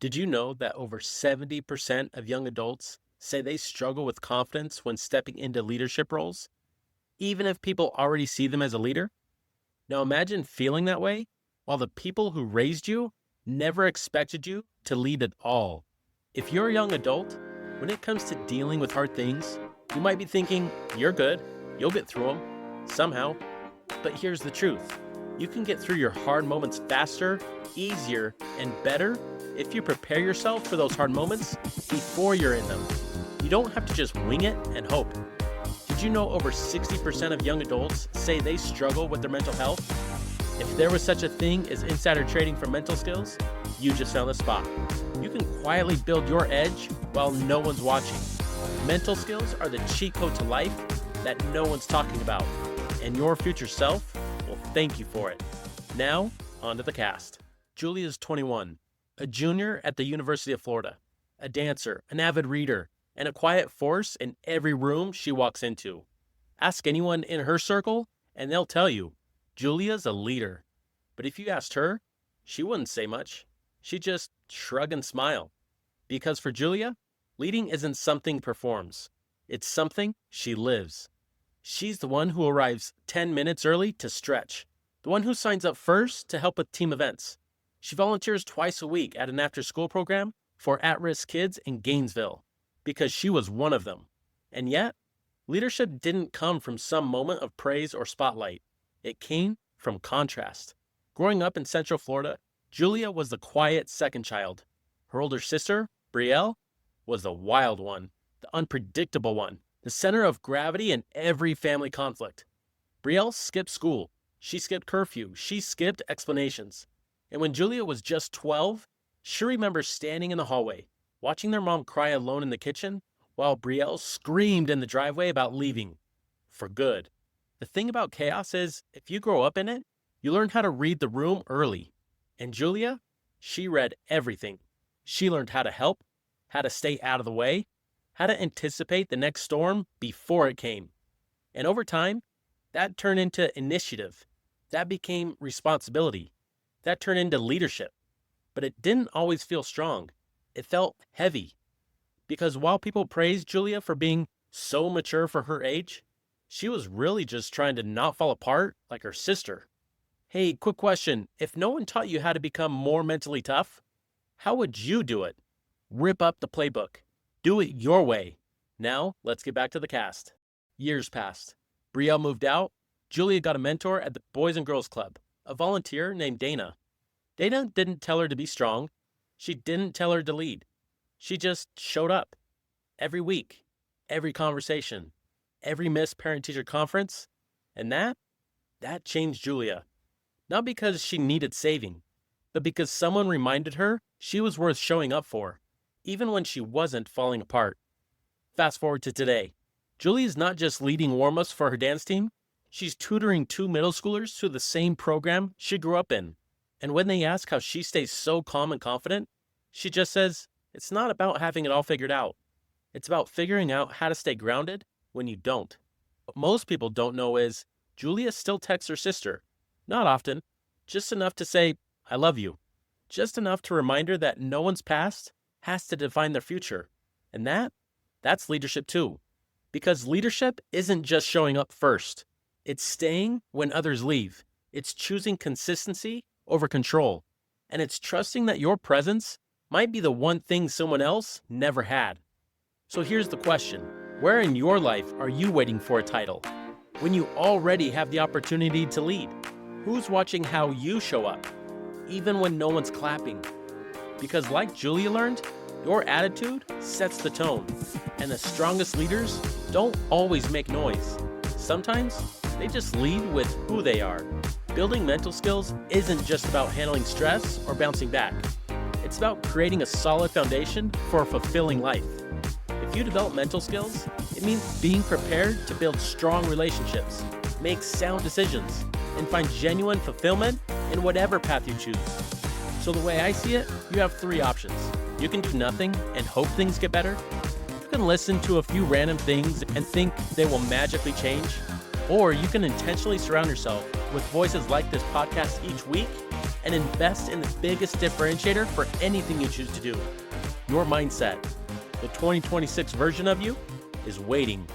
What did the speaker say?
Did you know that over 70% of young adults say they struggle with confidence when stepping into leadership roles, even if people already see them as a leader? Now imagine feeling that way while the people who raised you never expected you to lead at all. If you're a young adult, when it comes to dealing with hard things, you might be thinking, you're good, you'll get through them, somehow. But here's the truth. You can get through your hard moments faster, easier, and better if you prepare yourself for those hard moments before you're in them. You don't have to just wing it and hope. Did you know over 60% of young adults say they struggle with their mental health? If there was such a thing as insider trading for mental skills, you just found the spot. You can quietly build your edge while no one's watching. Mental skills are the cheat code to life that no one's talking about, and your future self will thank you for it. Now, on to the cast. Julia is 21, a junior at the University of Florida, a dancer, an avid reader, and a quiet force in every room she walks into. Ask anyone in her circle, and they'll tell you, Julia's a leader. But if you asked her, she wouldn't say much. She'd just shrug and smile. Because for Julia, leading isn't something performs. It's something she lives. She's the one who arrives 10 minutes early to stretch, the one who signs up first to help with team events. She volunteers twice a week at an after-school program for at-risk kids in Gainesville, because she was one of them. And yet, leadership didn't come from some moment of praise or spotlight. It came from contrast. Growing up in Central Florida, Julia was the quiet second child. Her older sister, Brielle, was the wild one, the unpredictable one, the center of gravity in every family conflict. Brielle skipped school. She skipped curfew. She skipped explanations. And when Julia was just 12, she remembers standing in the hallway, watching their mom cry alone in the kitchen, while Brielle screamed in the driveway about leaving. For good. The thing about chaos is, if you grow up in it, you learn how to read the room early. And Julia, she read everything. She learned how to help, how to stay out of the way, how to anticipate the next storm before it came. And over time, that turned into initiative. That became responsibility. That turned into leadership. But it didn't always feel strong. It felt heavy. Because while people praised Julia for being so mature for her age, she was really just trying to not fall apart like her sister. Hey, quick question. If no one taught you how to become more mentally tough, how would you do it? Rip up the playbook. Do it your way. Now, let's get back to the cast. Years passed. Brielle moved out. Julia got a mentor at the Boys and Girls Club, a volunteer named Dana. Dana didn't tell her to be strong. She didn't tell her to lead. She just showed up. Every week, every conversation, every missed parent-teacher conference. And that changed Julia. Not because she needed saving, but because someone reminded her she was worth showing up for, even when she wasn't falling apart. Fast forward to today. Julie's not just leading warm-ups for her dance team, she's tutoring 2 middle schoolers through the same program she grew up in. And when they ask how she stays so calm and confident, she just says, it's not about having it all figured out. It's about figuring out how to stay grounded when you don't. What most people don't know is Julia still texts her sister. Not often, just enough to say, I love you. Just enough to remind her that no one's past has to define their future. And that's leadership too. Because leadership isn't just showing up first. It's staying when others leave. It's choosing consistency over control. And it's trusting that your presence might be the one thing someone else never had. So here's the question. Where in your life are you waiting for a title? When you already have the opportunity to lead? Who's watching how you show up? Even when no one's clapping? Because like Julia learned, your attitude sets the tone. And the strongest leaders don't always make noise. Sometimes they just lead with who they are. Building mental skills isn't just about handling stress or bouncing back. It's about creating a solid foundation for a fulfilling life. If you develop mental skills, it means being prepared to build strong relationships, make sound decisions, and find genuine fulfillment in whatever path you choose. So the way I see it, you have 3 options. You can do nothing and hope things get better. You can listen to a few random things and think they will magically change. Or you can intentionally surround yourself with voices like this podcast each week and invest in the biggest differentiator for anything you choose to do, your mindset. The 2026 version of you is waiting.